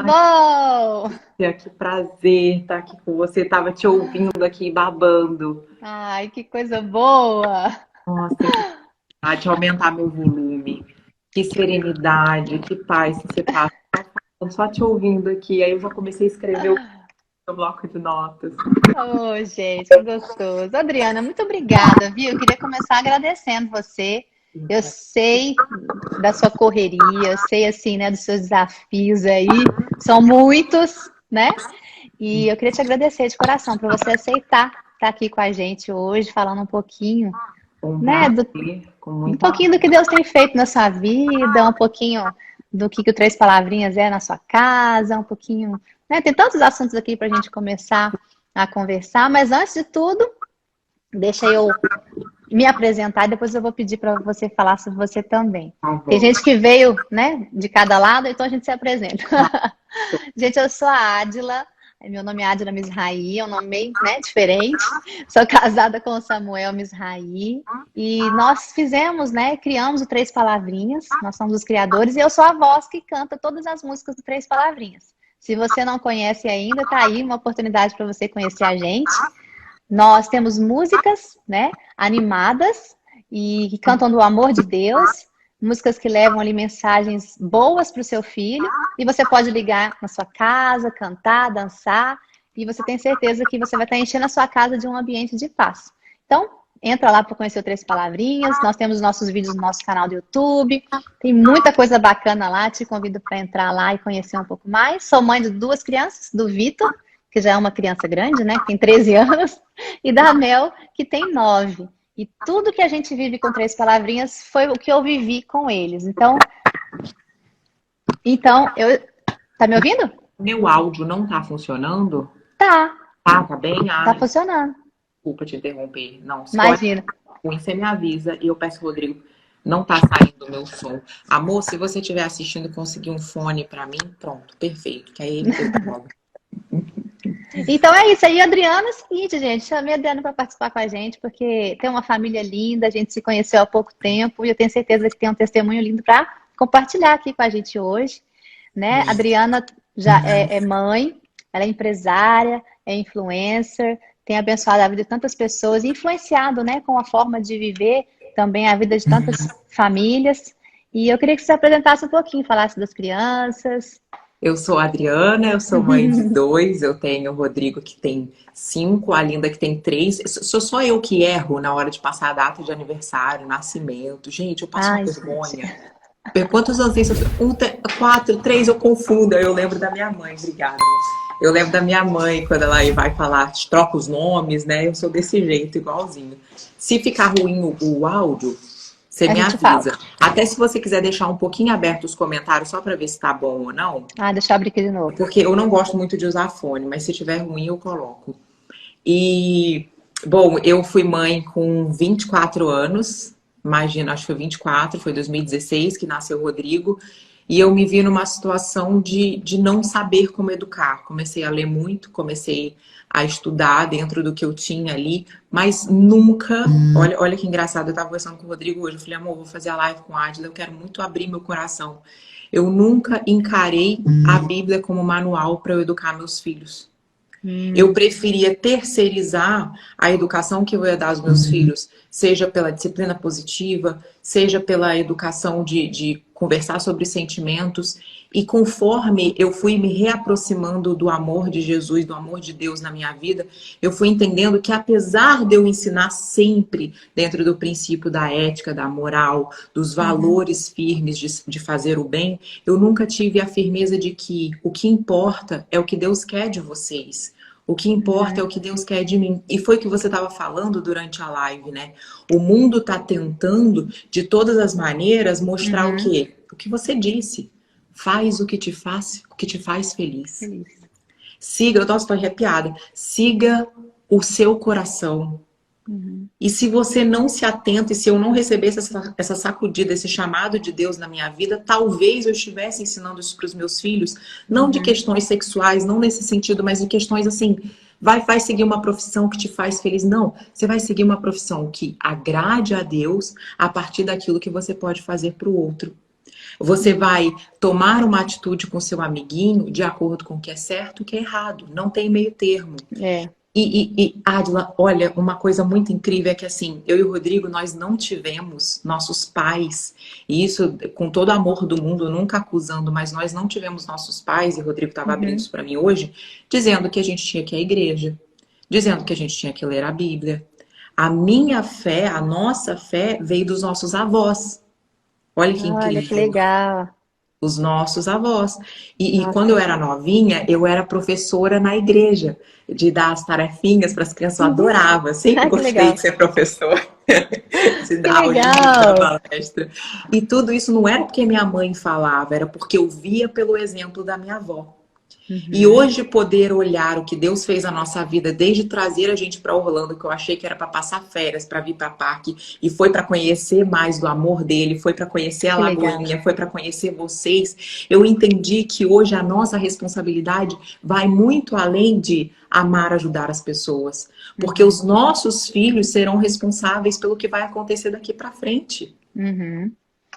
bom? Que prazer estar aqui com você. Tava te ouvindo aqui babando. Ai, que coisa boa! Nossa, que vontade de aumentar meu volume. Que serenidade, que paz que você passa. Só te ouvindo aqui. Aí eu já comecei a escrever o meu bloco de notas. Oh, gente, que gostoso. Adriana, muito obrigada, viu? Eu queria começar agradecendo você. Eu sei da sua correria, eu sei, assim, né, dos seus desafios aí. São muitos, né? E eu queria te agradecer de coração por você aceitar estar aqui com a gente hoje, falando um pouquinho, Um né, prazer, com um muita pouquinho do que Deus tem feito na sua vida, um pouquinho do que o Três Palavrinhas é na sua casa, um pouquinho, né? Tem tantos assuntos aqui para a gente começar a conversar, mas antes de tudo, deixa eu me apresentar e depois eu vou pedir para você falar sobre você também. Tem favor. gente que veio, né, de cada lado, então a gente se apresenta. Gente, eu sou a Ádila, meu nome é Ádila Misraí, é um nome meio, né, diferente. Sou casada com o Samuel Misraí e nós fizemos, né, criamos o Três Palavrinhas, nós somos os criadores e eu sou a voz que canta todas as músicas do Três Palavrinhas. Se você não conhece ainda, tá aí uma oportunidade para você conhecer a gente. Nós temos músicas, né, animadas e que cantam do amor de Deus, músicas que levam ali mensagens boas para o seu filho, e você pode ligar na sua casa, cantar, dançar, e você tem certeza que você vai estar enchendo a sua casa de um ambiente de paz. Então, entra lá para conhecer o Três Palavrinhas, nós temos nossos vídeos no nosso canal do YouTube, tem muita coisa bacana lá, te convido para entrar lá e conhecer um pouco mais. Sou mãe de duas crianças, do Vitor, que já é uma criança grande, né, que tem 13 anos, e da Mel, que tem 9. E tudo que a gente vive com Três Palavrinhas foi o que eu vivi com eles. Então eu. Tá me ouvindo? Meu áudio não tá funcionando? Tá, Tá bem? tá Ai, funcionando. desculpa te interromper. Não, se for Imagina. ruim, você me avisa e eu peço, Rodrigo, não tá saindo o meu som. Amor, se você estiver assistindo e conseguir um fone pra mim, pronto, perfeito. Que aí eu coloco. Então é isso aí, Adriana. É o seguinte, gente, chamei a Adriana para participar com a gente, porque tem uma família linda, a gente se conheceu há pouco tempo e eu tenho certeza que tem um testemunho lindo para compartilhar aqui com a gente hoje, né? A Adriana já é mãe, ela é empresária, é influencer, tem abençoado a vida de tantas pessoas, influenciado, né, com a forma de viver também a vida de tantas famílias. E eu queria que você se apresentasse um pouquinho, falasse das crianças. Eu sou a Adriana, eu sou mãe de dois, eu tenho o Rodrigo que tem 5, a Linda que tem 3. Sou só eu que erro na hora de passar a data de aniversário, nascimento. Gente, eu passo uma Ai, gente. vergonha. Quantos anos tem? 4, 3, eu confundo. Eu lembro da minha mãe, obrigada. Eu lembro da minha mãe quando ela vai falar, troca os nomes, né? Eu sou desse jeito, igualzinho. Se ficar ruim o áudio, você A me gente fala. avisa. Até se você quiser deixar um pouquinho aberto os comentários só para ver se tá bom ou não. Ah, deixa eu abrir aqui de novo. Porque eu não gosto muito de usar fone, mas se tiver ruim eu coloco. E, bom, eu fui mãe com 24 anos. Imagina, acho que foi 24, foi 2016 que nasceu o Rodrigo. E eu me vi numa situação de não saber como educar. Comecei a ler muito, comecei a estudar dentro do que eu tinha ali, mas nunca. Olha que engraçado, eu estava conversando com o Rodrigo hoje. Eu falei, amor, vou fazer a live com a Adila, eu quero muito abrir meu coração. Eu nunca encarei a Bíblia como manual para eu educar meus filhos. Eu preferia terceirizar a educação que eu ia dar aos meus filhos, seja pela disciplina positiva, seja pela educação de conversar sobre sentimentos. E conforme eu fui me reaproximando do amor de Jesus, do amor de Deus na minha vida, eu fui entendendo que apesar de eu ensinar sempre dentro do princípio da ética, da moral, dos valores firmes de fazer o bem, eu nunca tive a firmeza de que o que importa é o que Deus quer de vocês. O que importa é o que Deus quer de mim. E foi o que você estava falando durante a live, né? O mundo está tentando, de todas as maneiras, mostrar o quê? O que você disse. Faz o que te faz feliz. Feliz. Siga, nossa, estou arrepiada. Siga o seu coração. E se você não se atenta, e se eu não recebesse essa sacudida, esse chamado de Deus na minha vida, talvez eu estivesse ensinando isso para os meus filhos, não de questões sexuais, não nesse sentido, mas de questões assim, vai seguir uma profissão que te faz feliz. Não, você vai seguir uma profissão que agrade a Deus a partir daquilo que você pode fazer para o outro. Você vai tomar uma atitude com seu amiguinho de acordo com o que é certo e o que é errado. Não tem meio termo. É. Adila, olha, uma coisa muito incrível é que assim, eu e o Rodrigo, nós não tivemos nossos pais, e isso com todo o amor do mundo, nunca acusando, mas nós não tivemos nossos pais, e o Rodrigo estava abrindo isso para mim hoje, dizendo que a gente tinha que ir à igreja, dizendo que a gente tinha que ler a Bíblia. A minha fé, a nossa fé, veio dos nossos avós. Olha que Olha, que incrível. legal. Os nossos avós. E quando Nossa. eu era novinha, eu era professora na igreja, de dar as tarefinhas para as crianças. Eu adorava, sempre Ah, que gostei legal. de ser professora, de Que dar aulinha, de dar legal. palestra. E tudo isso não era porque minha mãe falava, era porque eu via pelo exemplo da minha avó. E hoje poder olhar o que Deus fez na nossa vida, desde trazer a gente para Orlando, que eu achei que era para passar férias, para vir para parque, e foi para conhecer mais do amor dele, foi para conhecer a Que legal. Lagoinha, foi para conhecer vocês. Eu entendi que hoje a nossa responsabilidade vai muito além de amar, ajudar as pessoas, porque os nossos filhos serão responsáveis pelo que vai acontecer daqui para frente.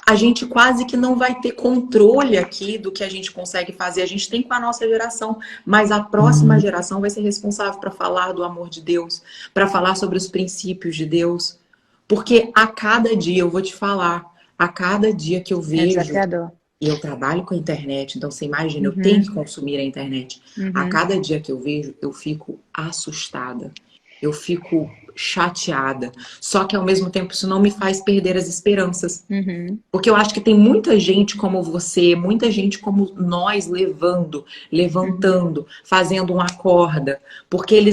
A gente quase que não vai ter controle aqui do que a gente consegue fazer. A gente tem com a nossa geração, mas a próxima geração vai ser responsável para falar do amor de Deus, para falar sobre os princípios de Deus. Porque a cada dia, eu vou te falar, a cada dia que eu É vejo, desafiador. e eu trabalho com a internet, então você imagina, eu tenho que consumir a internet. A cada dia que eu vejo, eu fico assustada. Eu fico chateada. Só que ao mesmo tempo isso não me faz perder as esperanças. Porque eu acho que tem muita gente como você, muita gente como nós levantando, fazendo uma corda. Porque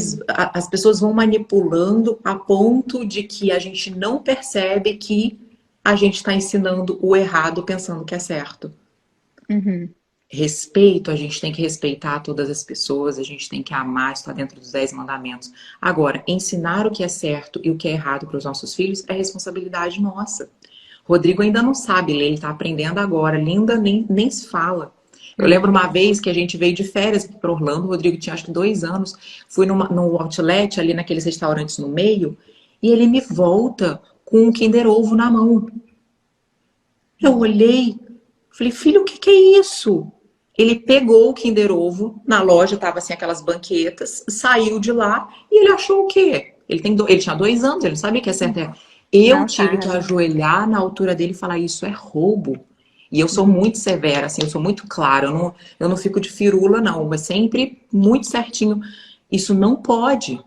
as pessoas vão manipulando a ponto de que a gente não percebe que a gente está ensinando o errado pensando que é certo. Respeito, a gente tem que respeitar todas as pessoas, a gente tem que amar, está dentro dos 10 mandamentos. Agora, ensinar o que é certo e o que é errado para os nossos filhos é responsabilidade nossa. Rodrigo ainda não sabe ler, ele está aprendendo agora. Linda nem se fala. Eu lembro uma vez que a gente veio de férias aqui para Orlando, o Rodrigo tinha acho que 2 anos, fui no outlet, ali naqueles restaurantes no meio, e ele me volta com um Kinder Ovo na mão. Eu olhei, falei, filho, o que é isso? Ele pegou o Kinder Ovo, na loja tava assim aquelas banquetas, saiu de lá e ele achou o quê? Ele tinha 2 anos, ele não sabia que é certo. Eu tive que ajoelhar na altura dele e falar, isso é roubo. E eu sou muito severa, assim, eu sou muito clara, eu não fico de firula, não, mas sempre muito certinho. Isso não pode.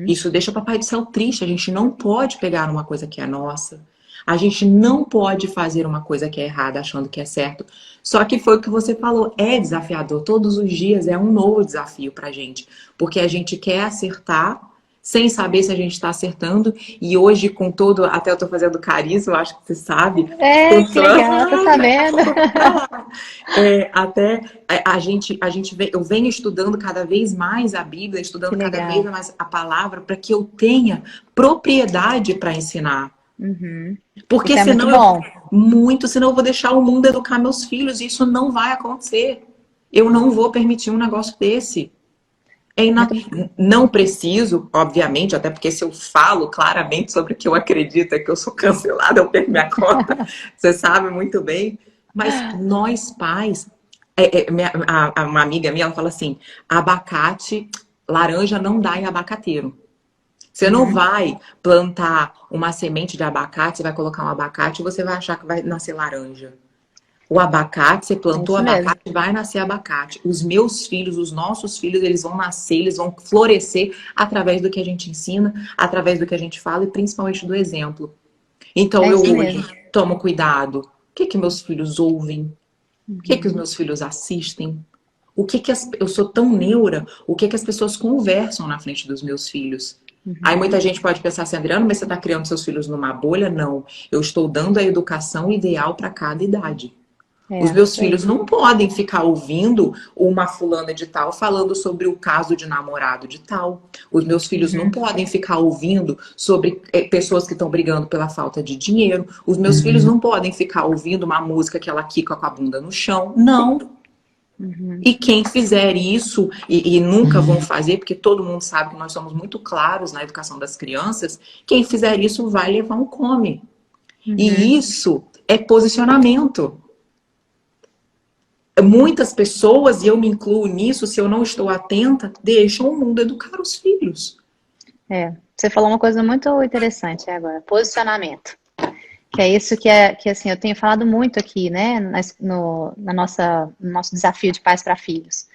Isso deixa o Papai do Céu triste, a gente não pode pegar uma coisa que é nossa. A gente não pode fazer uma coisa que é errada achando que é certo. Só que foi o que você falou, é desafiador. Todos os dias é um novo desafio pra gente. Porque a gente quer acertar sem saber se a gente está acertando. E hoje, com todo... Até eu tô fazendo carisma, eu acho que você sabe. É, que legal, tô sabendo. Até eu venho estudando cada vez mais a Bíblia, estudando cada vez mais a palavra, para que eu tenha propriedade para ensinar. Porque isso é senão muito bom. senão eu vou deixar o mundo educar meus filhos e isso não vai acontecer. Eu não vou permitir um negócio desse. Não preciso, obviamente, até porque se eu falo claramente sobre o que eu acredito é que eu sou cancelada, eu perco minha cota, você sabe muito bem. Mas nós pais, uma amiga minha, ela fala assim, laranja não dá em abacateiro. Você não vai plantar uma semente de abacate, você vai colocar um abacate e você vai achar que vai nascer laranja. O abacate, você plantou abacate, vai nascer abacate. Os meus filhos, os nossos filhos, eles vão nascer, eles vão florescer através do que a gente ensina, através do que a gente fala e principalmente do exemplo. Então eu hoje tomo cuidado. O que meus filhos ouvem? O que os meus filhos assistem? Eu sou tão neura, o que as pessoas conversam na frente dos meus filhos? Aí muita gente pode pensar assim, Adriana, mas você está criando seus filhos numa bolha? Não. Eu estou dando a educação ideal para cada idade. Os meus filhos não podem ficar ouvindo uma fulana de tal falando sobre o caso de namorado de tal. Os meus filhos não podem ficar ouvindo sobre pessoas que estão brigando pela falta de dinheiro. Os meus filhos não podem ficar ouvindo uma música que ela quica com a bunda no chão. Não. E quem fizer isso, e nunca vão fazer, porque todo mundo sabe que nós somos muito claros na educação das crianças, quem fizer isso vai levar um come. E isso é posicionamento. muitas pessoas, e eu me incluo nisso, se eu não estou atenta, deixam o mundo educar os filhos. Você falou uma coisa muito interessante agora, posicionamento. Que é isso que assim, eu tenho falado muito aqui, né, no nosso desafio de pais para filhos,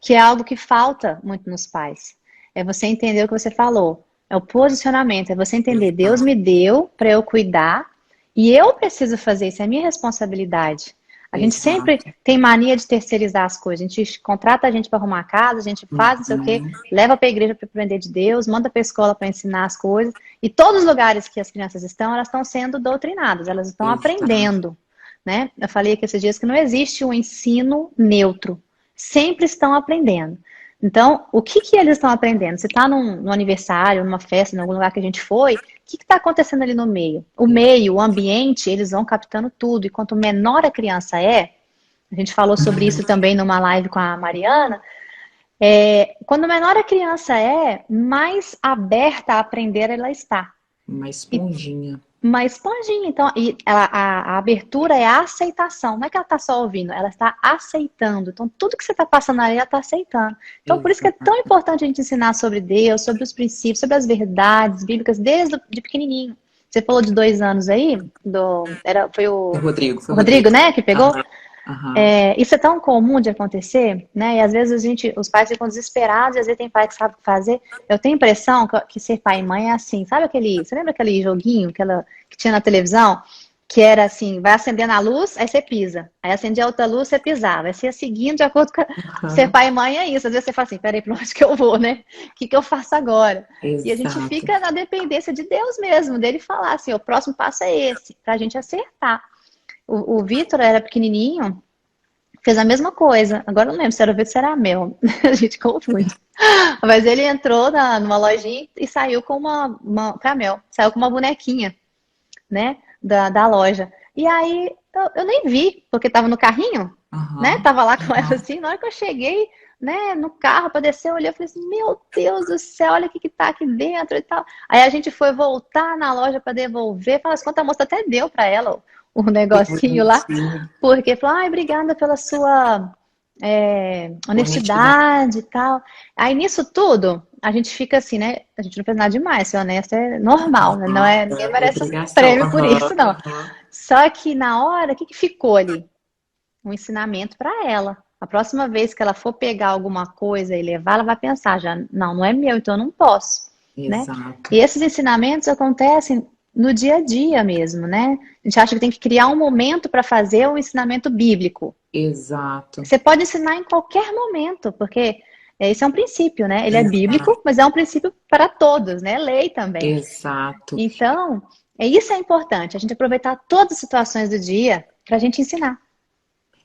que é algo que falta muito nos pais. É você entender o que você falou, é o posicionamento, é você entender, Deus me deu para eu cuidar e eu preciso fazer isso, é minha responsabilidade. A gente sempre tem mania de terceirizar as coisas. A gente contrata a gente para arrumar a casa, a gente faz não sei o quê, leva para a igreja para aprender de Deus, manda para a escola para ensinar as coisas. E todos os lugares que as crianças estão, elas estão sendo doutrinadas, elas estão aprendendo, né? Eu falei aqui esses dias que não existe um ensino neutro. Sempre estão aprendendo. Então, o que eles estão aprendendo? Se está num aniversário, numa festa, em algum lugar que a gente foi, o que está acontecendo ali no meio? O meio, o ambiente, eles vão captando tudo. E quanto menor a criança é, a gente falou sobre isso também numa live com a Mariana, quando menor a criança é, mais aberta a aprender ela está. Uma esponjinha. Uma esponjinha. Então, a abertura é a aceitação. Não é que ela está só ouvindo, ela está aceitando. Então, tudo que você está passando ali, ela está aceitando. Então, por isso que é tão importante a gente ensinar sobre Deus, sobre os princípios, sobre as verdades bíblicas, desde de pequenininho. Você falou de 2 anos aí, foi o Rodrigo, né, que pegou? Isso é tão comum de acontecer, né? E às vezes os pais ficam desesperados, e às vezes tem pai que sabe o que fazer. Eu tenho a impressão que ser pai e mãe é assim, sabe você lembra aquele joguinho que tinha na televisão? Que era assim, vai acendendo a luz, aí você pisa. Aí acendia outra luz, você pisava. Aí você ia seguindo de acordo com... Ser pai e mãe é isso. Às vezes você fala assim, peraí, pra onde que eu vou, né? O que eu faço agora? Exato. E a gente fica na dependência de Deus mesmo, dele falar assim, o próximo passo é esse, pra gente acertar. O Vitor era pequenininho, fez a mesma coisa. Agora eu não lembro se era o Vitor ou se era a Mel. A gente confunde. Mas ele entrou numa lojinha e saiu com pra Mel. Saiu com uma bonequinha, né? Da loja. E aí eu nem vi, porque tava no carrinho, né? Tava lá com ela assim. Na hora que eu cheguei, né, no carro para descer, eu olhei e falei assim, meu Deus do céu, olha o que tá aqui dentro e tal. Aí a gente foi voltar na loja para devolver. Fala, quanto a moça até deu para ela o negocinho lá, porque falou, ai, obrigada pela sua honestidade e tal. Aí nisso tudo, a gente fica assim, né? A gente não fez nada demais, ser honesto é normal, né? Não ninguém merece um prêmio por isso, não. Só que na hora, o que ficou ali? Um ensinamento para ela. A próxima vez que ela for pegar alguma coisa e levar, ela vai pensar já, não é meu, então eu não posso. Exato. Né? E esses ensinamentos acontecem no dia a dia mesmo, né? A gente acha que tem que criar um momento para fazer um ensinamento bíblico. Exato. Você pode ensinar em qualquer momento, porque esse é um princípio, né? Ele é bíblico, mas é um princípio para todos, né? Lei também. Exato. Então, isso é importante, a gente aproveitar todas as situações do dia para a gente ensinar.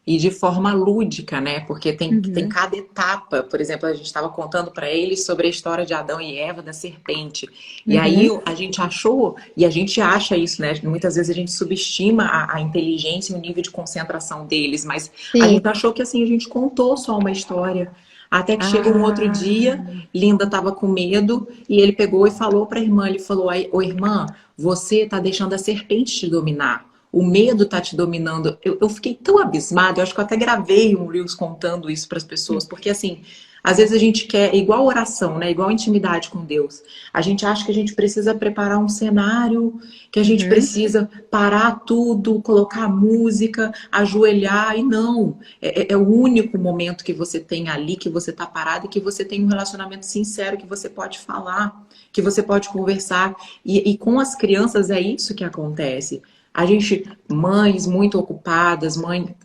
E de forma lúdica, né? Porque tem cada etapa. Por exemplo, a gente estava contando para eles sobre a história de Adão e Eva, da serpente. E aí a gente achou, e a gente acha isso, né? Muitas vezes a gente subestima a inteligência e o nível de concentração deles, mas a gente achou que assim, a gente contou só uma história. Até que chega um outro dia, Linda estava com medo, e ele pegou e falou para a irmã, ele falou, ô irmã, você está deixando a serpente te dominar. O medo tá te dominando. Eu fiquei tão abismada, eu acho que eu até gravei um Reels contando isso para as pessoas, porque assim, às vezes a gente quer, igual oração, né? Igual intimidade com Deus. A gente acha que a gente precisa preparar um cenário, que a gente precisa parar tudo, colocar música, ajoelhar, e não. É o único momento que você tem ali, que você tá parado e que você tem um relacionamento sincero, que você pode falar, que você pode conversar. E com as crianças é isso que acontece. A gente, mães muito ocupadas,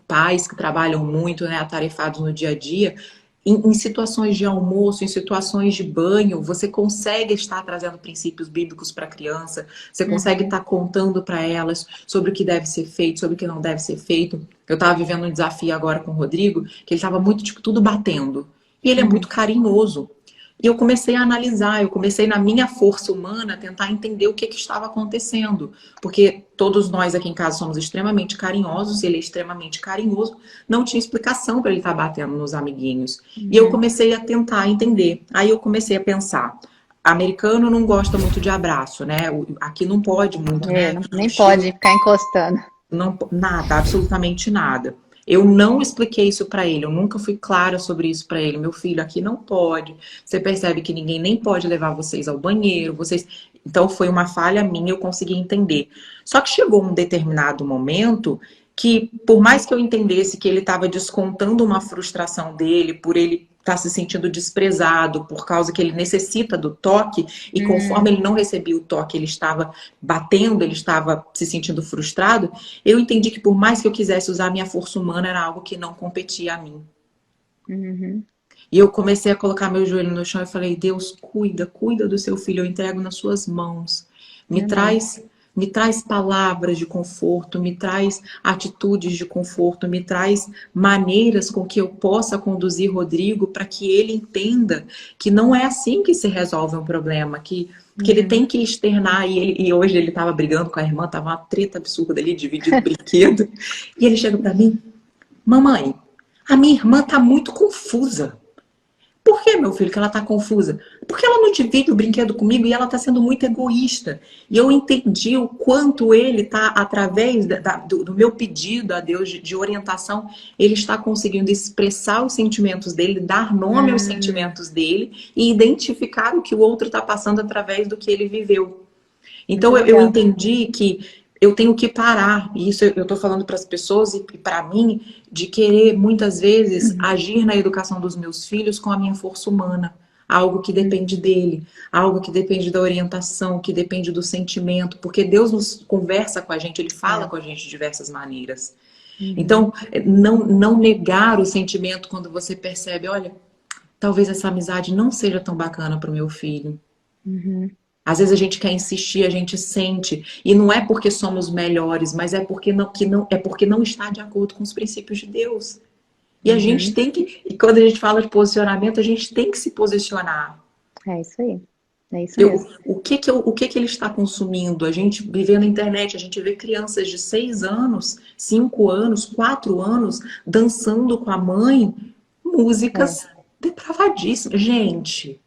pais que trabalham muito, né, atarefados no dia a dia, em situações de almoço, em situações de banho, você consegue estar trazendo princípios bíblicos para a criança, você consegue estar contando para elas sobre o que deve ser feito, sobre o que não deve ser feito. Eu estava vivendo um desafio agora com o Rodrigo, que ele estava muito, tipo, tudo batendo. E ele é muito carinhoso. E eu comecei a analisar, eu comecei na minha força humana a tentar entender o que estava acontecendo. Porque todos nós aqui em casa somos extremamente carinhosos, ele é extremamente carinhoso, não tinha explicação para ele estar batendo nos amiguinhos. E eu comecei a tentar entender. Aí eu comecei a pensar, americano não gosta muito de abraço, né? Aqui não pode muito, né? Nem pode ficar encostando. Não, nada, absolutamente nada. Eu não expliquei isso para ele, eu nunca fui clara sobre isso para ele. Meu filho, aqui não pode. Você percebe que ninguém nem pode levar vocês ao banheiro, vocês... Então foi uma falha minha, eu consegui entender. Só que chegou um determinado momento que, por mais que eu entendesse que ele estava descontando uma frustração dele, por ele estar se sentindo desprezado, por causa que ele necessita do toque, e conforme ele não recebia o toque, ele estava batendo, ele estava se sentindo frustrado, eu entendi que por mais que eu quisesse usar a minha força humana, era algo que não competia a mim. E eu comecei a colocar meu joelho no chão e falei, Deus, cuida do seu filho, eu entrego nas suas mãos. Me traz palavras de conforto, me traz atitudes de conforto, me traz maneiras com que eu possa conduzir Rodrigo para que ele entenda que não é assim que se resolve um problema, que ele tem que externar. E hoje ele estava brigando com a irmã, estava uma treta absurda ali, dividindo brinquedo. E ele chega para mim, mamãe, a minha irmã está muito confusa. Por que, meu filho, que ela tá confusa? Porque ela não divide o brinquedo comigo e ela tá sendo muito egoísta. E eu entendi o quanto ele tá, através do meu pedido a Deus de orientação, ele está conseguindo expressar os sentimentos dele, dar nome aos sentimentos dele e identificar o que o outro tá passando através do que ele viveu. Então eu entendi que eu tenho que parar, e isso eu estou falando para as pessoas e para mim, de querer muitas vezes agir na educação dos meus filhos com a minha força humana. Algo que depende dele, algo que depende da orientação, que depende do sentimento, porque Deus nos conversa com a gente, Ele fala com a gente de diversas maneiras. Então, não negar o sentimento quando você percebe, olha, talvez essa amizade não seja tão bacana para o meu filho. Às vezes a gente quer insistir, a gente sente. E não é porque somos melhores, mas é porque não está de acordo com os princípios de Deus. E a gente tem que... E quando a gente fala de posicionamento, a gente tem que se posicionar. É isso aí. É isso mesmo. O que ele está consumindo? A gente vive na internet, a gente vê crianças de 6 anos, 5 anos, 4 anos, dançando com a mãe músicas depravadíssimas. Gente...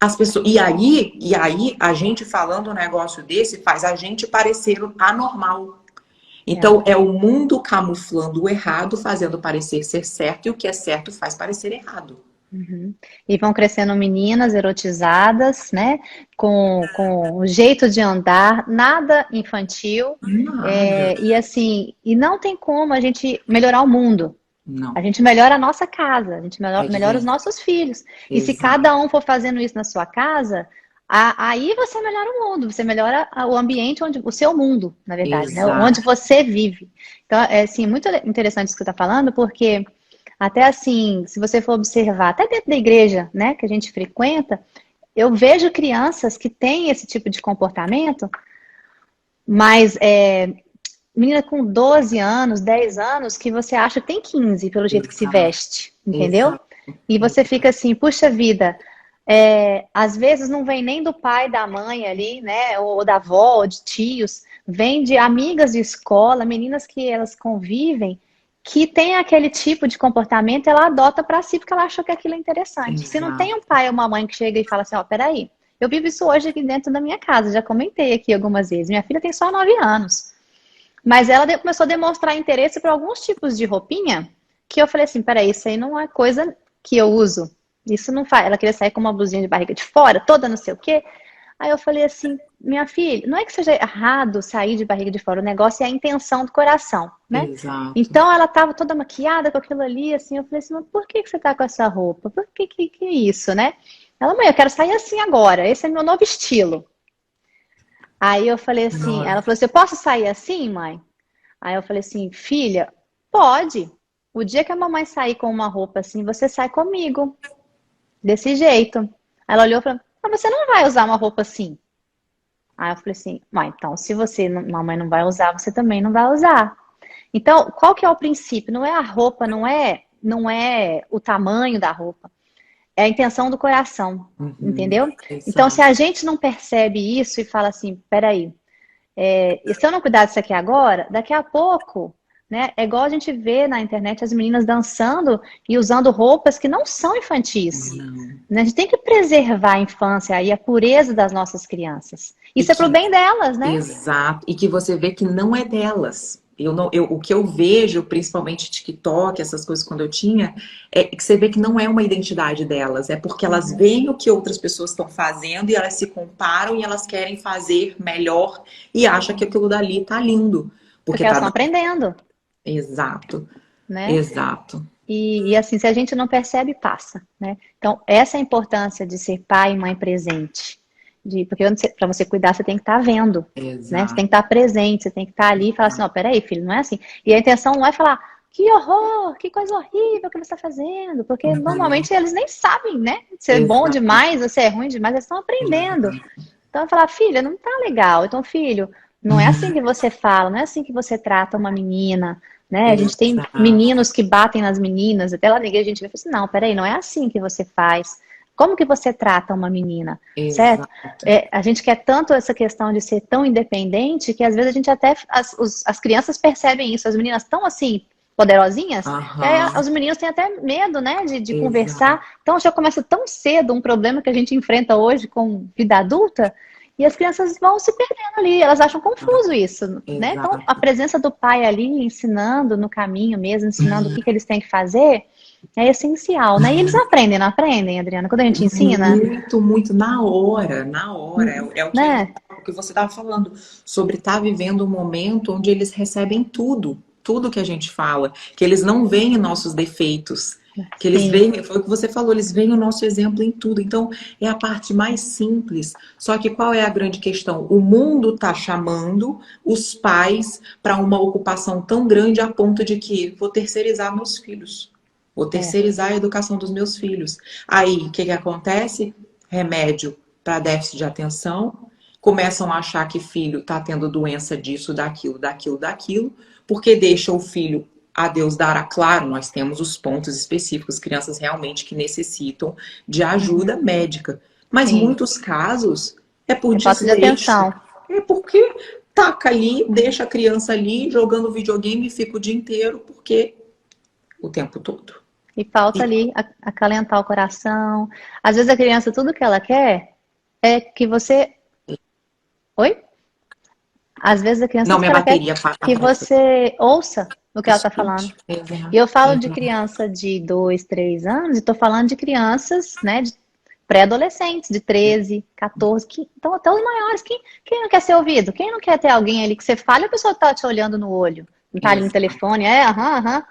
As pessoas, e aí a gente falando um negócio desse faz a gente parecer anormal. Então é o mundo camuflando o errado, fazendo parecer ser certo, e o que é certo faz parecer errado. E vão crescendo meninas erotizadas, né? Com o jeito de andar, nada infantil. E assim, e não tem como a gente melhorar o mundo. Não. A gente melhora a nossa casa, a gente melhora os nossos filhos. E se cada um for fazendo isso na sua casa, aí você melhora o mundo, você melhora o ambiente, o seu mundo, na verdade, né? Onde você vive. Então, é assim, muito interessante isso que você está falando, porque até assim, se você for observar, até dentro da igreja, né, que a gente frequenta, eu vejo crianças que têm esse tipo de comportamento, mas... menina com 12 anos, 10 anos, que você acha que tem 15 pelo jeito que se veste, entendeu? E você fica assim, puxa vida, às vezes não vem nem do pai, da mãe ali, né, ou da avó, ou de tios, vem de amigas de escola, meninas que elas convivem, que tem aquele tipo de comportamento, ela adota pra si porque ela achou que aquilo é interessante. Se não tem um pai ou uma mãe que chega e fala assim, ó, peraí, eu vivo isso hoje aqui dentro da minha casa, já comentei aqui algumas vezes, minha filha tem só 9 anos. Mas ela começou a demonstrar interesse por alguns tipos de roupinha que eu falei assim, peraí, isso aí não é coisa que eu uso. Isso não faz. Ela queria sair com uma blusinha de barriga de fora, toda não sei o quê. Aí eu falei assim, minha filha, não é que seja errado sair de barriga de fora, o negócio é a intenção do coração, né? Exato. Então ela tava toda maquiada com aquilo ali, assim, eu falei assim, mas por que você tá com essa roupa? Por que é isso, né? Ela, mãe, eu quero sair assim agora, esse é meu novo estilo. Aí eu falei assim, ela falou assim, eu posso sair assim, mãe? Aí eu falei assim, filha, pode. O dia que a mamãe sair com uma roupa assim, você sai comigo. Desse jeito. Aí ela olhou e falou, mas você não vai usar uma roupa assim. Aí eu falei assim, mãe, então se mamãe não vai usar, você também não vai usar. Então, qual que é o princípio? Não é a roupa, não é o tamanho da roupa. É a intenção do coração, entendeu? Exato. Então, se a gente não percebe isso e fala assim, peraí, se eu não cuidar disso aqui agora, daqui a pouco, né? É igual a gente vê na internet as meninas dançando e usando roupas que não são infantis. Né? A gente tem que preservar a infância e a pureza das nossas crianças. Isso é pro bem delas, né? Exato. E que você vê que não é delas. O que eu vejo, principalmente TikTok, essas coisas quando eu tinha, é que você vê que não é uma identidade delas, é porque elas veem o que outras pessoas estão fazendo e elas se comparam e elas querem fazer melhor e acham que aquilo dali tá lindo. Porque Porque elas tá... estão aprendendo, Exato, né? exato. E assim, se a gente não percebe, passa, né? Então, essa é a importância de ser pai e mãe presente. Porque para você cuidar, você tem que estar vendo, né? Você tem Exato. que estar presente, você tem que estar ali e falar assim, não, peraí, filho, não é assim. E a intenção não é falar, que horror, que coisa horrível que você está fazendo, porque Uhum. normalmente eles nem sabem, né? Se é bom Exato. demais ou se é ruim demais, eles estão aprendendo. Exato. Então, eu falar, filha, não tá legal. Então, filho, não é assim que você fala, não é assim que você trata uma menina, né? A gente tem Exato. meninos que batem nas meninas, até lá na igreja a gente vai falar assim, não, peraí, não é assim que você faz. Como que você trata uma menina, certo? Exato. A gente quer tanto essa questão de ser tão independente que às vezes a gente até, as crianças percebem isso, as meninas tão assim, poderosinhas, que aí Aham. os meninos têm até medo, né, de Exato. conversar. Então já começa tão cedo um problema que a gente enfrenta hoje com vida adulta, e as crianças vão se perdendo ali, elas acham confuso isso, né? Então, a Exato. presença do pai ali, ensinando no caminho mesmo, ensinando o que eles têm que fazer, é essencial, né? E eles aprendem, não aprendem, Adriana? Quando a gente ensina, Muito, muito, na hora. É né? o que você estava falando, sobre estar vivendo um momento onde eles recebem tudo que a gente fala, que eles não veem nossos defeitos, que eles Sim, veem, foi o que você falou, eles veem o nosso exemplo em tudo. Então, é a parte mais simples. Só que qual é a grande questão? O mundo está chamando os pais para uma ocupação tão grande a ponto de que vou terceirizar meus filhos. Vou é. terceirizar a educação dos meus filhos. Aí, o que acontece? Remédio para déficit de atenção. Começam a achar que filho está tendo doença disso, daquilo, porque deixa o filho a Deus dará. Claro, nós temos os pontos específicos, crianças realmente que necessitam de ajuda médica. Mas Sim, muitos casos é por é falta de desleixo. atenção. É porque taca ali, deixa a criança ali jogando videogame e fica o dia inteiro, porque o tempo todo. E falta E ali acalentar o coração. Às vezes a criança, tudo que ela quer é que você. Oi? Às vezes a criança, não, tudo que minha ela quer é bateria que parou. você ouça o que ela está falando. Escute. E eu Exato, falo de exato. criança de 2, 3 anos, e estou falando de crianças, né, de pré-adolescentes, de 13, 14, então até os maiores. Quem não quer ser ouvido? Quem não quer ter alguém ali que você fale e a pessoa está te olhando no olho? Não está ali no Exato. telefone, aham, aham.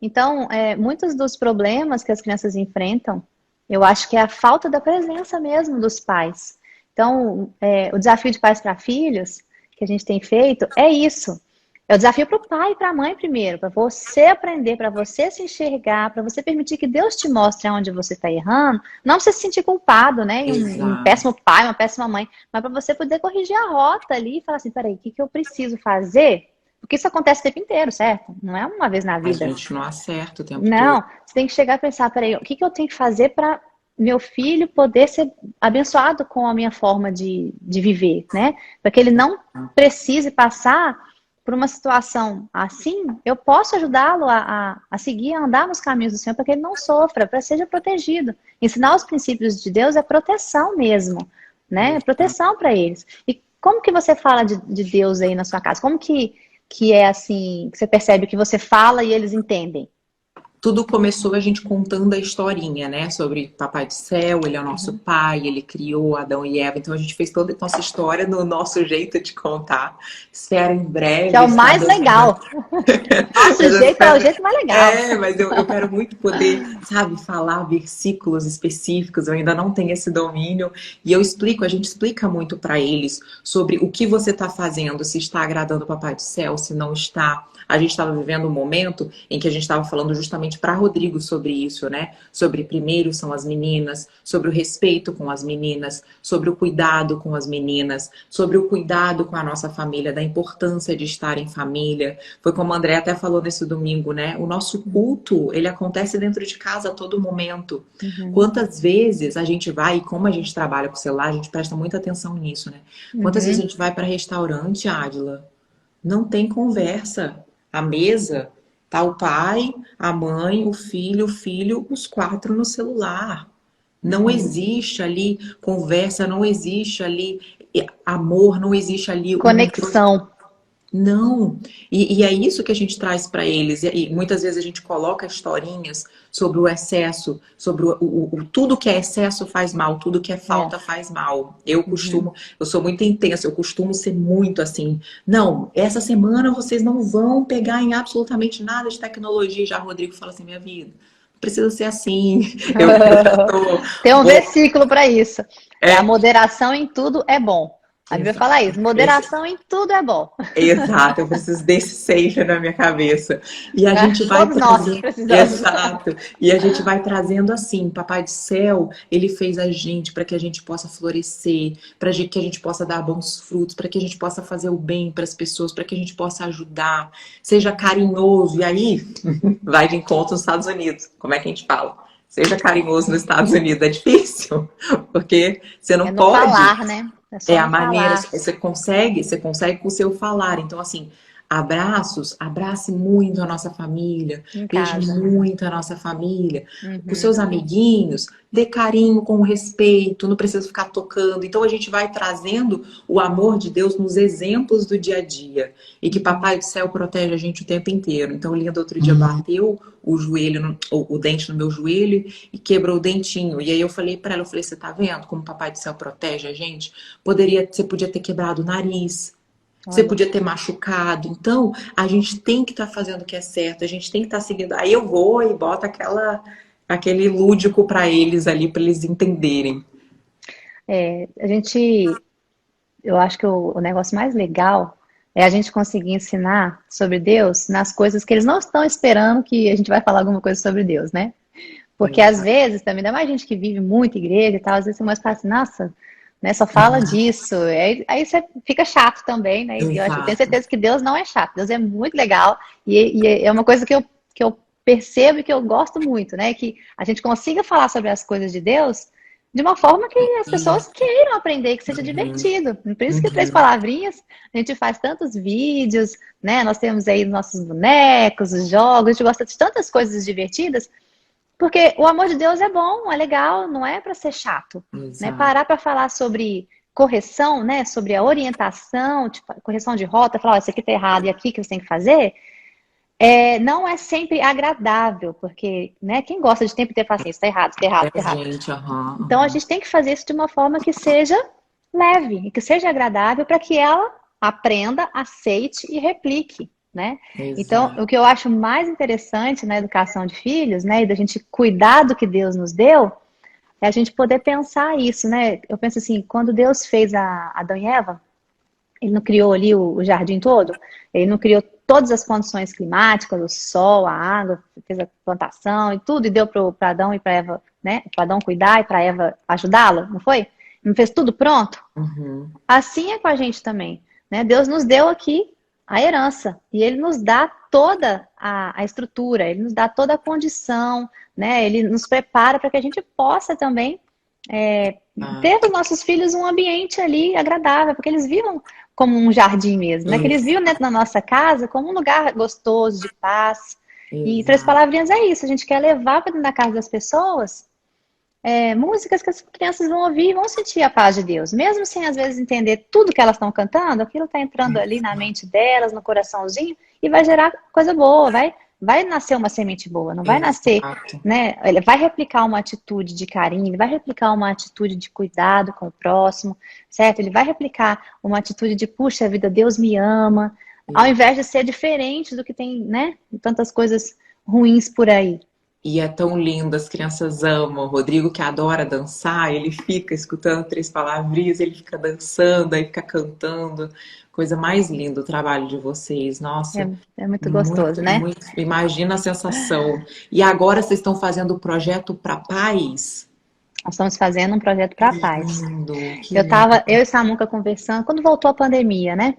Então, muitos dos problemas que as crianças enfrentam, eu acho que é a falta da presença mesmo dos pais. Então, o desafio de pais para filhos que a gente tem feito é isso. É o desafio para o pai e para a mãe primeiro, para você aprender, para você se enxergar, para você permitir que Deus te mostre onde você está errando, não para você se sentir culpado, né? E um Exato. péssimo pai, uma péssima mãe, mas para você poder corrigir a rota ali e falar assim, peraí, o que eu preciso fazer? Porque isso acontece o tempo inteiro, certo? Não é uma vez na A vida. gente não acerta o tempo todo. Não, você tem que chegar e pensar, peraí, o que eu tenho que fazer para meu filho poder ser abençoado com a minha forma de viver, né? Para que ele não precise passar por uma situação assim, eu posso ajudá-lo a seguir, a andar nos caminhos do Senhor, para que ele não sofra, para que seja protegido. Ensinar os princípios de Deus é proteção mesmo, né? É proteção para eles. E como que você fala de Deus aí na sua casa? Como que é assim, que você percebe que você fala e eles entendem? Tudo começou a gente contando a historinha, né? Sobre Papai do Céu, ele é o nosso Uhum. pai, ele criou Adão e Eva. Então a gente fez toda a nossa história no nosso jeito de contar. Espero em Que é breve o estar mais dando. legal. Nosso Mas eu jeito é o espero. jeito mais legal. É, mas eu quero muito poder, sabe, falar versículos específicos. Eu ainda não tenho esse domínio. E eu explico, a gente explica muito para eles sobre o que você está fazendo, se está agradando o Papai do Céu, se não está. A gente estava vivendo um momento em que a gente estava falando justamente para Rodrigo sobre isso, né? Sobre primeiro são as meninas, sobre o respeito com as meninas, sobre o cuidado com as meninas, sobre o cuidado com a nossa família, da importância de estar em família. Foi como a André até falou nesse domingo, né? O nosso culto, ele acontece dentro de casa a todo momento. Uhum, Quantas vezes a gente vai, e como a gente trabalha com o celular, a gente presta muita atenção nisso, né? Quantas vezes a uhum. gente vai para restaurante, Ádila? Não tem conversa. A mesa tá o pai, a mãe, o filho, os quatro no celular. Não existe ali conversa, não existe ali amor, não existe ali um Conexão. Não, e é isso que a gente traz para eles. E muitas vezes a gente coloca historinhas sobre o excesso, sobre tudo que é excesso faz mal, tudo que é É. falta faz mal. Eu Uhum. costumo, eu sou muito intensa, eu costumo ser muito assim. Não, essa semana vocês não vão pegar em absolutamente nada de tecnologia. Já o Rodrigo fala assim, minha vida, não precisa ser assim. Eu já tô, Tem um bom, versículo para isso. É a é, moderação em tudo é bom. A Bíblia fala exato. isso, moderação em tudo é bom. Exato, eu preciso desse sempre na minha cabeça. E a gente vai Todos nós trazendo, precisamos. exato, e a gente vai trazendo assim, Papai do Céu, ele fez a gente para que a gente possa florescer, para que a gente possa dar bons frutos, para que a gente possa fazer o bem para as pessoas, para que a gente possa ajudar, seja carinhoso. E aí, vai de encontro nos Estados Unidos. Como é que a gente fala? Seja carinhoso nos Estados Unidos, é difícil, porque você É não no pode. falar, né? É É só a no maneira, falar. você consegue com o seu falar. Então, assim, abrace muito a nossa família, Em beije casa. muito a nossa família, os Uhum. seus amiguinhos, dê carinho com respeito, não precisa ficar tocando. Então, a gente vai trazendo o amor de Deus nos exemplos do dia a dia e que Uhum. Papai do Céu protege a gente o tempo inteiro. Então, o Linda outro dia bateu o joelho, o dente no meu joelho e quebrou o dentinho. E aí eu falei para ela, eu falei, você tá vendo como Papai do Céu protege a gente? Você podia ter quebrado o nariz, você Olha. podia ter machucado. Então, a gente tem que estar fazendo o que é certo, a gente tem que estar seguindo. Aí eu vou e boto aquele lúdico para eles ali, para eles entenderem. A gente, eu acho que o negócio mais legal é a gente conseguir ensinar sobre Deus nas coisas que eles não estão esperando que a gente vai falar alguma coisa sobre Deus, né? Porque às Exato. vezes, também ainda mais gente que vive muito igreja e tal, às vezes você mais fala assim, nossa, né, só fala disso. Aí você fica chato também, né? E eu tenho Exato. certeza que Deus não é chato, Deus é muito legal e é uma coisa que eu percebo e que eu gosto muito, né? Que a gente consiga falar sobre as coisas de Deus de uma forma que as pessoas Isso. queiram aprender, que seja Uhum. divertido. Por isso que Três Uhum. Palavrinhas, a gente faz tantos vídeos, né? Nós temos aí nossos bonecos, os jogos, a gente gosta de tantas coisas divertidas porque o amor de Deus é bom, é legal, não é para ser chato, né? Exato. Parar para falar sobre correção, né? Sobre a orientação, tipo, correção de rota, falar, ó, isso aqui tá errado e aqui que você tem que fazer, não é sempre agradável, porque, né? Quem gosta de tempo ter paciência, tá errado, tá errado, É, tá errado. gente, aham, Então a aham. gente tem que fazer isso de uma forma que seja leve e que seja agradável para que ela aprenda, aceite e replique, né? Então, o Exato. que eu acho mais interessante na educação de filhos, né, e da gente cuidar do que Deus nos deu, é a gente poder pensar isso, né? Eu penso assim, quando Deus fez a Adão e Eva, ele não criou ali o jardim todo, ele não criou todas as condições climáticas, o sol, a água, fez a plantação e tudo, e deu para Adão e para Eva, né? Para Adão cuidar e para Eva ajudá-lo, não foi? Não fez tudo pronto? Uhum. Assim é com a gente também, né? Deus nos deu aqui a herança e Ele nos dá toda a estrutura, Ele nos dá toda a condição, né? Ele nos prepara para que a gente possa também ter Exato. para os nossos filhos um ambiente ali agradável, porque eles vivam como um jardim mesmo, né? Que eles vivam dentro da nossa casa como um lugar gostoso, de paz. E Três Exato. Palavrinhas é isso, a gente quer levar para dentro da casa das pessoas músicas que as crianças vão ouvir e vão sentir a paz de Deus. Mesmo sem, às vezes, entender tudo que elas estão cantando, aquilo está entrando ali na mente delas, no coraçãozinho, e vai gerar coisa boa, vai nascer uma semente boa, não vai nascer, Exato. né? Ele vai replicar uma atitude de carinho, ele vai replicar uma atitude de cuidado com o próximo, certo? Ele vai replicar uma atitude de, puxa vida, Deus me ama, ao invés de ser diferente do que tem, né? Tantas coisas ruins por aí. E é tão lindo, as crianças amam. O Rodrigo, que adora dançar, ele fica escutando Três Palavrinhas, ele fica dançando, aí fica cantando. Coisa mais linda o trabalho de vocês. Nossa, É muito gostoso, muito, né? muito. Imagina a sensação. E agora vocês estão fazendo o projeto para pais? Nós estamos fazendo um projeto Que para a paz. lindo, que lindo. Eu e Samuca conversando, quando voltou a pandemia, né?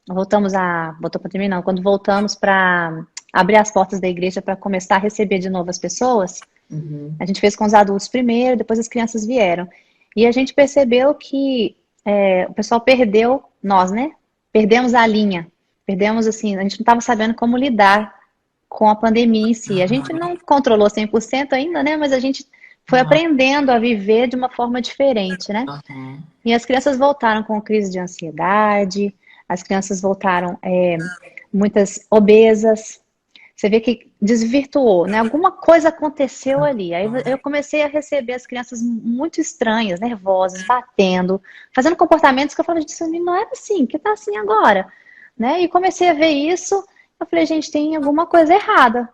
Voltou a pandemia não, quando voltamos para abrir as portas da igreja para começar a receber de novo as pessoas, Uhum. a gente fez com os adultos primeiro, depois as crianças vieram. E a gente percebeu que o pessoal perdeu, nós, né? Perdemos a linha. Perdemos, assim, a gente não estava sabendo como lidar com a pandemia em si. A gente não controlou 100% ainda, né? Mas a gente foi Aham. aprendendo a viver de uma forma diferente, né? Aham. E as crianças voltaram com crise de ansiedade, as crianças voltaram muitas obesas. Você vê que desvirtuou, né? Alguma coisa aconteceu ali. Aí eu comecei a receber as crianças muito estranhas, nervosas, batendo, fazendo comportamentos que eu falava, gente, não era assim, que tá assim agora, né? E comecei a ver isso, eu falei, gente, tem alguma coisa errada.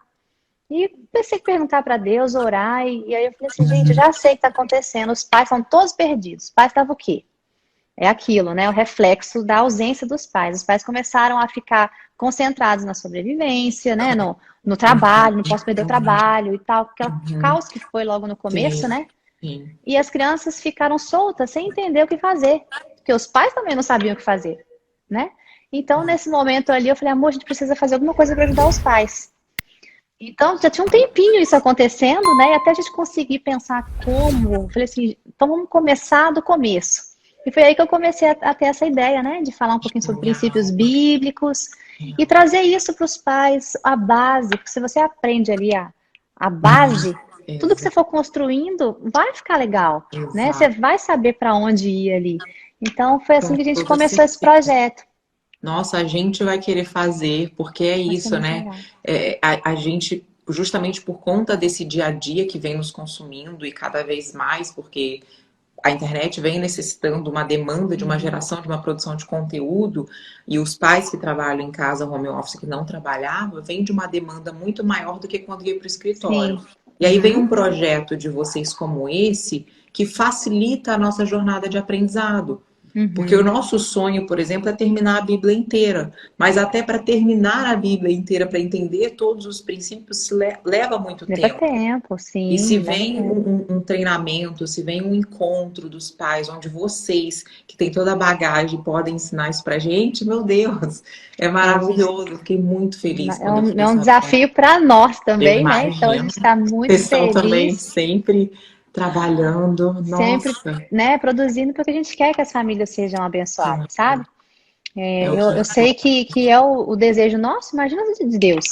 E pensei em perguntar para Deus, orar, e aí eu falei assim, gente, já sei o que está acontecendo, os pais são todos perdidos. Os pais estavam o quê? É aquilo, né? O reflexo da ausência dos pais. Os pais começaram a ficar concentrados na sobrevivência, né? No trabalho, não posso perder o trabalho e tal, aquele caos que foi logo no começo, né? Sim. E as crianças ficaram soltas sem entender o que fazer, porque os pais também não sabiam o que fazer, né? Então, nesse momento ali, eu falei, amor, a gente precisa fazer alguma coisa para ajudar os pais. Então, já tinha um tempinho isso acontecendo, né? E até a gente conseguir pensar como. Falei assim, então vamos começar do começo. E foi aí que eu comecei a ter essa ideia, né? De falar um pouquinho sobre princípios bíblicos e trazer isso para os pais, a base. Porque se você aprende ali a base, tudo que você for construindo vai ficar legal, né? Você vai saber para onde ir ali. Então, foi assim que a gente começou esse projeto. Nossa, a gente vai querer fazer, porque é isso, né? A gente, justamente por conta desse dia a dia que vem nos consumindo e cada vez mais, porque a internet vem necessitando uma demanda de uma geração, de uma produção de conteúdo, e os pais que trabalham em casa, home office, que não trabalhavam, vem de uma demanda muito maior do que quando ia para o escritório. Sim. E aí vem um projeto de vocês como esse, que facilita a nossa jornada de aprendizado. Porque o nosso sonho, por exemplo, é terminar a Bíblia inteira. Mas até para terminar a Bíblia inteira, para entender todos os princípios, leva muito tempo. Leva tempo, sim. E se vem um treinamento, se vem um encontro dos pais, onde vocês, que têm toda a bagagem, podem ensinar isso pra gente, meu Deus, é maravilhoso. Eu fiquei muito feliz. É um desafio para nós também, né? Então a gente está muito feliz. Vocês estão também sempre trabalhando, sempre, nossa. Né, produzindo, porque a gente quer que as famílias sejam abençoadas, sabe? Eu sei que é o desejo nosso, imagina de Deus.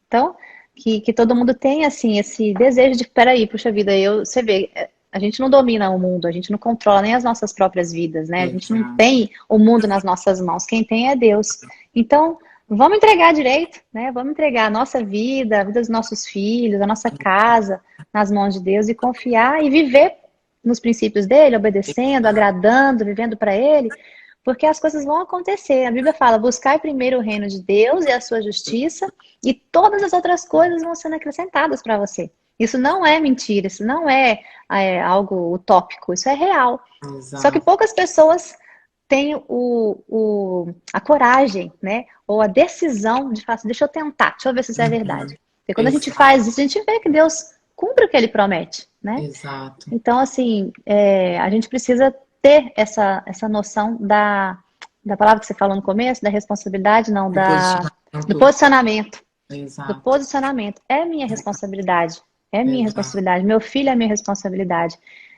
Então, que todo mundo tenha, assim, esse desejo de, peraí, puxa vida, você vê, a gente não domina o mundo, a gente não controla nem as nossas próprias vidas, né? A gente não tem o mundo nas nossas mãos, quem tem é Deus. Então, vamos entregar direito, né? Vamos entregar a nossa vida, a vida dos nossos filhos, a nossa casa nas mãos de Deus e confiar e viver nos princípios dele, obedecendo, agradando, vivendo para ele, porque as coisas vão acontecer. A Bíblia fala, buscai primeiro o reino de Deus e a sua justiça e todas as outras coisas vão sendo acrescentadas para você. Isso não é mentira, isso não é algo utópico, isso é real. Exato. Só que poucas pessoas têm a coragem, né? Ou a decisão de falar, deixa eu tentar, deixa eu ver se isso é verdade. Porque quando a gente faz isso, a gente vê que Deus cumpre o que ele promete, né? Exato. Então, assim, a gente precisa ter essa noção da palavra que você falou no começo, da responsabilidade, não, do posicionamento. Exato. Do posicionamento. É minha responsabilidade. É minha responsabilidade. Meu filho é minha responsabilidade.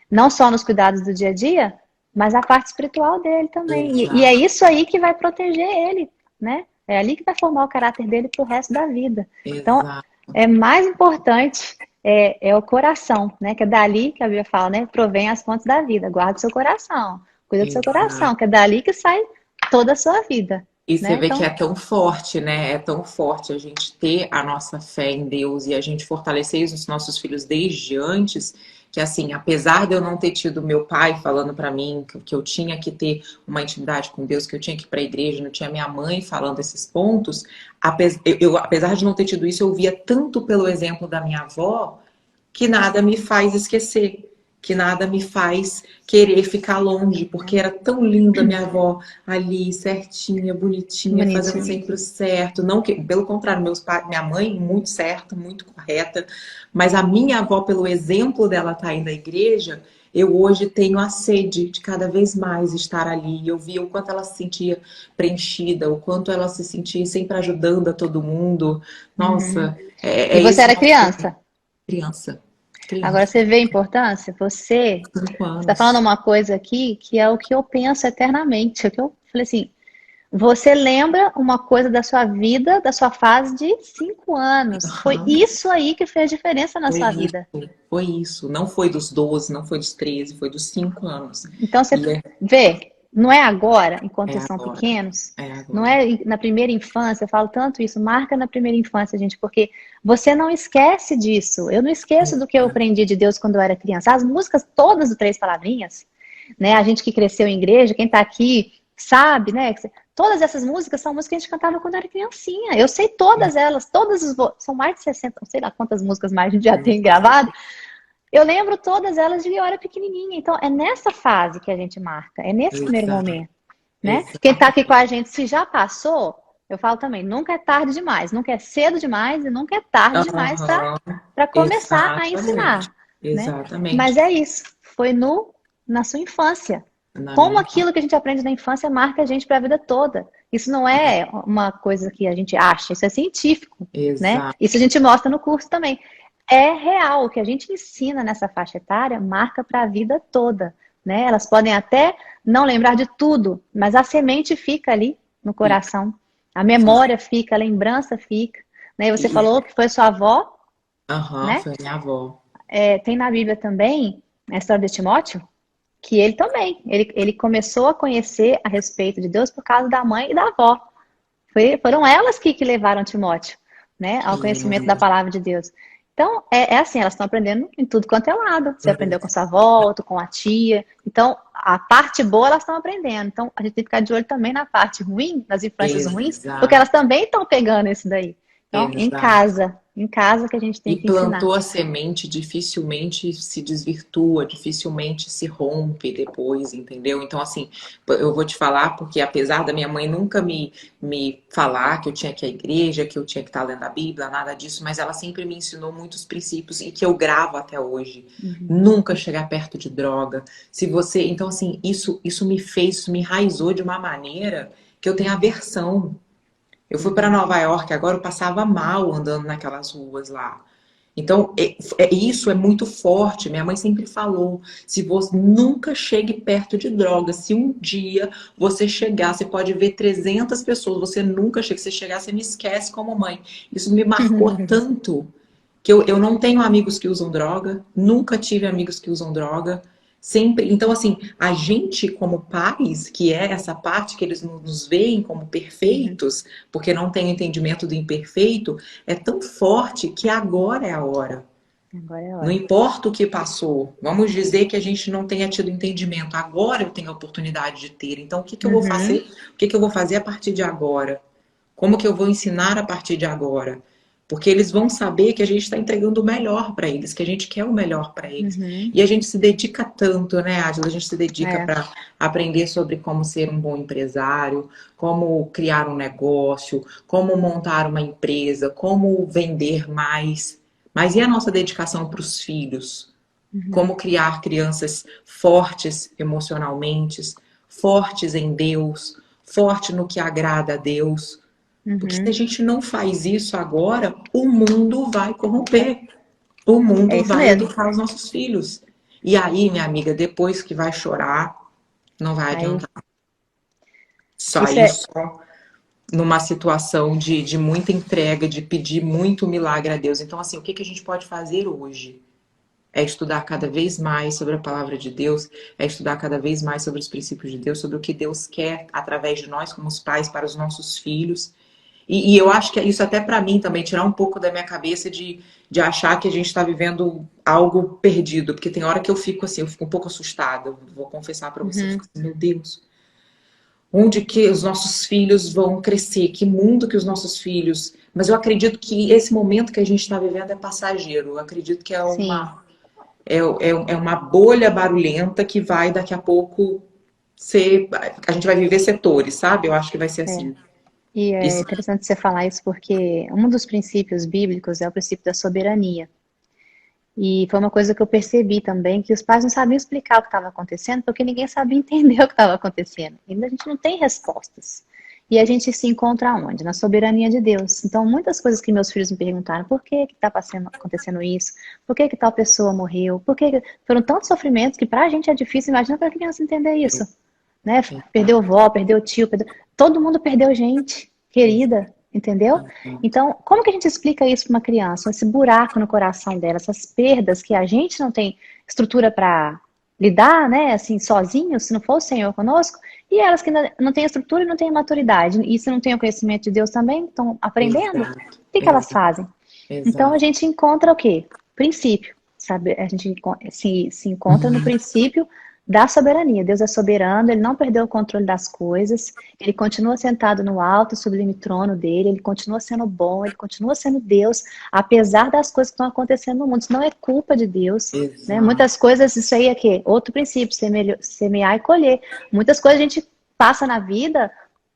Não só nos cuidados do dia a dia, mas a parte espiritual dele também. E é isso aí que vai proteger ele, né? É ali que vai formar o caráter dele pro resto da vida. Exato. Então, é mais importante é o coração, né? Que é dali que a Bíblia fala, né? Provém as fontes da vida. Guarda o seu coração. Cuida do seu coração, que é dali que sai toda a sua vida. E você vê que é tão forte, né? É tão forte a gente ter a nossa fé em Deus e a gente fortalecer os nossos filhos desde antes, que assim, apesar de eu não ter tido meu pai falando pra mim que eu tinha que ter uma intimidade com Deus, que eu tinha que ir pra igreja, não tinha minha mãe falando esses pontos, apesar de não ter tido isso, eu via tanto pelo exemplo da minha avó que nada me faz esquecer. Que nada me faz querer ficar longe, porque era tão linda minha avó ali, certinha, bonitinha, fazendo sempre o certo. Não que, pelo contrário, minha mãe, muito certa, muito correta, mas a minha avó, pelo exemplo dela estar aí na igreja, eu hoje tenho a sede de cada vez mais estar ali. Eu via o quanto ela se sentia preenchida, o quanto ela se sentia sempre ajudando a todo mundo. Nossa, E você era criança? Criança. Agora você vê a importância? Você está falando uma coisa aqui que é o que eu penso eternamente. É o que eu falei assim, você lembra uma coisa da sua vida, da sua fase de 5 anos. Foi isso aí que fez diferença na sua vida. Foi isso. Não foi dos 12, não foi dos 13, foi dos 5 anos. Então você vê, não é agora, enquanto É eles são agora. pequenos, É não agora. é na primeira infância, eu falo tanto isso, marca na primeira infância, gente, porque você não esquece disso. Eu não esqueço do que eu aprendi de Deus quando eu era criança. As músicas todas do Três Palavrinhas, né? A gente que cresceu em igreja, quem tá aqui sabe, né? Todas essas músicas são músicas que a gente cantava quando era criancinha. Eu sei todas elas, são mais de 60, não sei lá quantas músicas mais a gente já tem gravado. Eu lembro todas elas de eu era pequenininha. Então, é nessa fase que a gente marca, é nesse primeiro Exato. momento, né? Quem tá Exato. aqui com a gente, se já passou, eu falo também, nunca é tarde demais, nunca é cedo demais e nunca é tarde demais Aham. para começar a Exatamente. ensinar, né? Exatamente. Mas é isso, foi na sua infância. Na Como minha. aquilo que a gente aprende na infância marca a gente para a vida toda. Isso não é uma coisa que a gente acha, isso é científico, né? Exato. Isso a gente mostra no curso também. É real, o que a gente ensina nessa faixa etária marca para a vida toda, né? Elas podem até não lembrar de tudo, mas a semente fica ali no Fica, coração. A fica. memória fica, a lembrança fica. Né? E você E, falou que foi sua avó, aham, né? foi minha avó. Tem na Bíblia também a história de Timóteo, que ele também, ele começou a conhecer a respeito de Deus por causa da mãe e da avó. Foram elas que levaram Timóteo, né, Que ao conhecimento da lindo. palavra de Deus. Então, é assim, elas estão aprendendo em tudo quanto é lado. Você aprendeu com sua avó, outro com a tia. Então, a parte boa elas estão aprendendo. Então, a gente tem que ficar de olho também na parte ruim, nas influências ruins, porque Exato. elas também estão pegando isso daí. Então, Exato. em casa que a gente tem E que ensinar. plantou a semente, dificilmente se desvirtua, dificilmente se rompe depois, entendeu? Então, assim, eu vou te falar, porque apesar da minha mãe nunca me falar que eu tinha que ir à igreja, que eu tinha que estar lendo a Bíblia, nada disso, mas ela sempre me ensinou muitos princípios e que eu gravo até hoje. Uhum. Nunca chegar perto de droga. Se você. Então, assim, isso me enraizou de uma maneira que eu tenho aversão. Eu fui para Uhum. Nova York, agora eu passava mal andando naquelas ruas lá. Então, isso é muito forte. Minha mãe sempre falou: se você nunca chegue perto de droga, se um dia você chegar, você pode ver 300 pessoas, você nunca chega, se você chegar, você me esquece como mãe. Isso me marcou tanto que eu não tenho amigos que usam droga, nunca tive amigos que usam droga. Sempre. Então, assim, a gente, como pais, que é essa parte que eles nos veem como Uhum. perfeitos, porque não tem o entendimento do imperfeito, é tão forte que agora é a hora. Agora é a Não hora. importa o que passou, vamos dizer que a gente não tenha tido entendimento. Agora eu tenho a oportunidade de ter. Então, o que eu vou Uhum. fazer? O que eu vou fazer a partir de agora? Como que eu vou ensinar a partir de agora? Porque eles vão saber que a gente está entregando o melhor para eles, que a gente quer o melhor para eles. Uhum. E a gente se dedica tanto, né, Adila? A gente se dedica É. para aprender sobre como ser um bom empresário, como criar um negócio, como montar uma empresa, como vender mais. Mas e a nossa dedicação para os filhos? Uhum. Como criar crianças fortes emocionalmente, fortes em Deus, forte no que agrada a Deus. Porque se a Uhum. gente não faz isso agora, o mundo vai corromper. O É mundo isso vai mesmo. educar os nossos filhos. E aí, minha amiga, depois que vai chorar, não vai Aí, adiantar. isso Sair é. só numa situação de muita entrega, de pedir muito milagre a Deus. Então, assim, o que que a gente pode fazer hoje? É estudar cada vez mais sobre a palavra de Deus, é estudar cada vez mais sobre os princípios de Deus, sobre o que Deus quer através de nós como os pais para os nossos filhos. E eu acho que é isso até para mim também, tirar um pouco da minha cabeça de achar que a gente está vivendo algo perdido. Porque tem hora que eu fico assim, eu fico um pouco assustada. Vou confessar para você, eu fico Uhum. assim, meu Deus, onde que os nossos filhos vão crescer? Que mundo que os nossos filhos... Mas eu acredito que esse momento que a gente está vivendo é passageiro. Eu acredito que Sim. é uma bolha barulhenta que vai daqui a pouco ser... A gente vai viver setores, sabe? Eu acho que vai ser É. assim. E é Isso. interessante você falar isso porque um dos princípios bíblicos é o princípio da soberania. E foi uma coisa que eu percebi também, que os pais não sabiam explicar o que estava acontecendo, porque ninguém sabia entender o que estava acontecendo. Ainda a gente não tem respostas. E a gente se encontra onde? Na soberania de Deus. Então, muitas coisas que meus filhos me perguntaram, por que está acontecendo isso? Por que tal pessoa morreu? Foram tantos sofrimentos que para a gente é difícil, imagina para a criança entender isso. Né? Perdeu vó, perdeu tio, todo mundo perdeu gente querida, entendeu? Então, como que a gente explica isso para uma criança? Esse buraco no coração dela, essas perdas que a gente não tem estrutura para lidar, né? Assim, sozinho, se não for o Senhor conosco. E elas que não têm estrutura e não têm maturidade, e se não têm o conhecimento de Deus também, estão aprendendo, Exato, o que elas fazem? Então a exato. gente encontra o quê? Princípio, sabe? A gente se encontra no princípio da soberania. Deus é soberano, ele não perdeu o controle das coisas, ele continua sentado no alto, sublime trono dele, ele continua sendo bom, ele continua sendo Deus, apesar das coisas que estão acontecendo no mundo. Isso não é culpa de Deus, né? Exato. Muitas coisas, isso aí é quê? Outro princípio, semear e colher. Muitas coisas a gente passa na vida,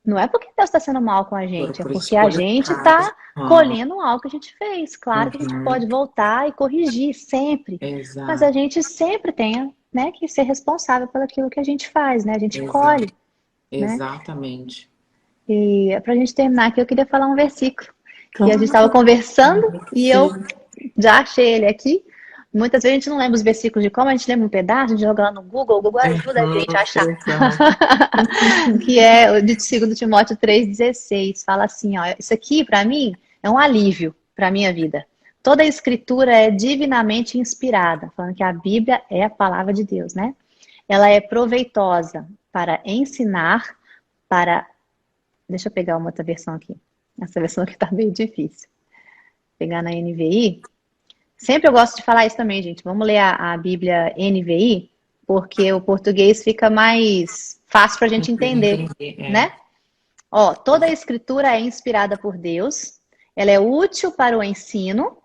não é porque Deus está sendo mal com a gente, é Por porque a escolhas gente erradas. está colhendo algo que a gente fez. Claro que a gente Uhum. pode voltar e corrigir sempre, mas a Exato, gente sempre tem, né, que ser responsável pelo aquilo que a gente faz, né? A gente exato, colhe, né? exatamente. E para a gente terminar aqui, eu queria falar um versículo que a gente estava Claro, conversando e eu sim. já achei ele aqui. Muitas vezes a gente não lembra os versículos de como, a gente lembra um pedaço, a gente joga lá no Google, o Google ajuda a gente a achar. Exato. Que é o de 2 Timóteo 3,16. Fala assim, ó, isso aqui para mim é um alívio para a minha vida. Toda a escritura é divinamente inspirada, falando que a Bíblia é a palavra de Deus, né? Ela é proveitosa para ensinar, para... Deixa eu pegar uma outra versão aqui. Essa versão aqui tá meio difícil. Vou pegar na NVI. Sempre eu gosto de falar isso também, gente. Vamos ler a Bíblia NVI, porque o português fica mais fácil para a gente entender, Entender, né? Ó, toda a escritura é inspirada por Deus, ela é útil para o ensino,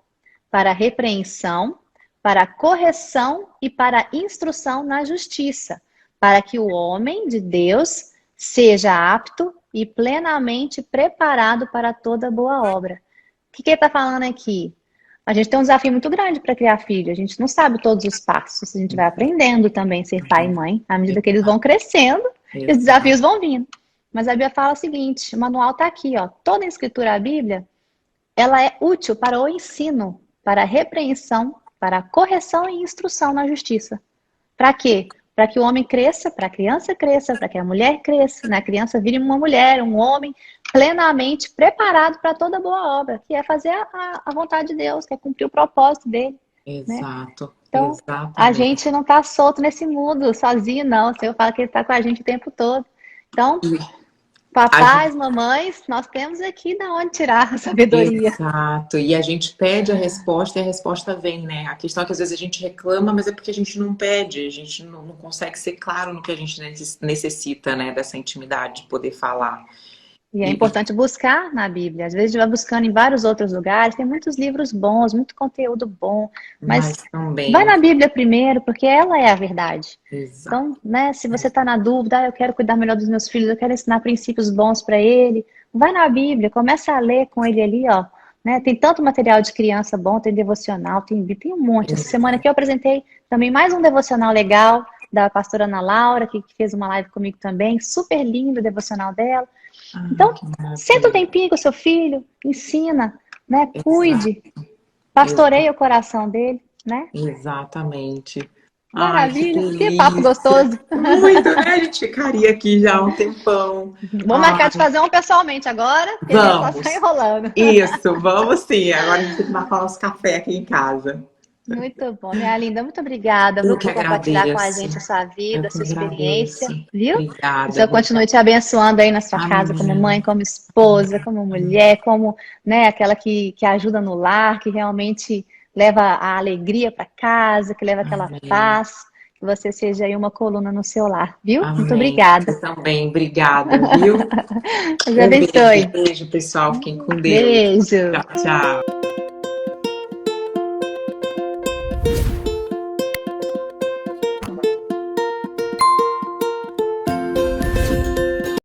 para a repreensão, para a correção e para a instrução na justiça, para que o homem de Deus seja apto e plenamente preparado para toda boa obra. O que ele está falando aqui? A gente tem um desafio muito grande para criar filho. A gente não sabe todos os passos. A gente vai aprendendo também a ser pai e mãe à medida que eles vão crescendo e os exato, desafios vão vindo. Mas a Bíblia fala o seguinte: o manual está aqui, ó. Toda a escritura da Bíblia, ela é útil para o ensino, para a repreensão, para a correção e instrução na justiça. Para quê? Para que o homem cresça, para a criança cresça, para que a mulher cresça, né? A criança vire uma mulher, um homem plenamente preparado para toda boa obra, que é fazer a vontade de Deus, que é cumprir o propósito dele, né? exato, Então, a exatamente. gente não está solto nesse mundo sozinho, não. O Senhor fala que ele está com a gente o tempo todo. Então, E a papais, mamães, nós temos aqui de onde tirar a sabedoria. Exato, e a gente pede a resposta e a resposta vem, né? A questão é que às vezes a gente reclama, mas é porque a gente não pede, a gente não consegue ser claro no que a gente necessita, né? Dessa intimidade, de poder falar. E é E, importante buscar na Bíblia. Às vezes a gente vai buscando em vários outros lugares, tem muitos livros bons, muito conteúdo bom, mas mas vai também, na Bíblia primeiro, porque ela é a verdade. exato, Então, né, se você está na dúvida, eu quero cuidar melhor dos meus filhos, eu quero ensinar princípios bons para ele, vai na Bíblia, começa a ler com ele ali, ó. Né? Tem tanto material de criança bom, tem devocional, tem um monte. Essa semana aqui eu apresentei também mais um devocional legal da pastora Ana Laura, que fez uma live comigo também, super lindo o devocional dela. ai, Então, que senta um maravilha, tempinho com o seu filho, ensina, né? exato, Cuide, pastoreie o coração dele, né? exatamente. Ai, que Maravilha, que papo delícia! gostoso. Muito, né? A gente ficaria aqui já um tempão. Vou marcar de fazer um pessoalmente agora, porque a gente só está Vamos. enrolando. Isso, vamos sim. Agora a gente tem que marcar nosso café aqui em casa. Muito bom, minha linda, muito obrigada, Eu viu, que por compartilhar com a agradeço. gente a sua vida, Eu a que sua agradeço. experiência, viu? Que o Obrigada, Senhor obrigada. continue te abençoando aí na sua casa, como mãe, Amém. como esposa, como mulher, como, né, aquela que ajuda no lar, que realmente leva a alegria para casa, que leva aquela Amém. paz, que você seja aí uma coluna no seu lar, viu? Muito Amém. obrigada. Você também. Obrigada, viu? Deus Um abençoe. beijo, pessoal. Fiquem com Deus. Beijo. Tchau, tchau.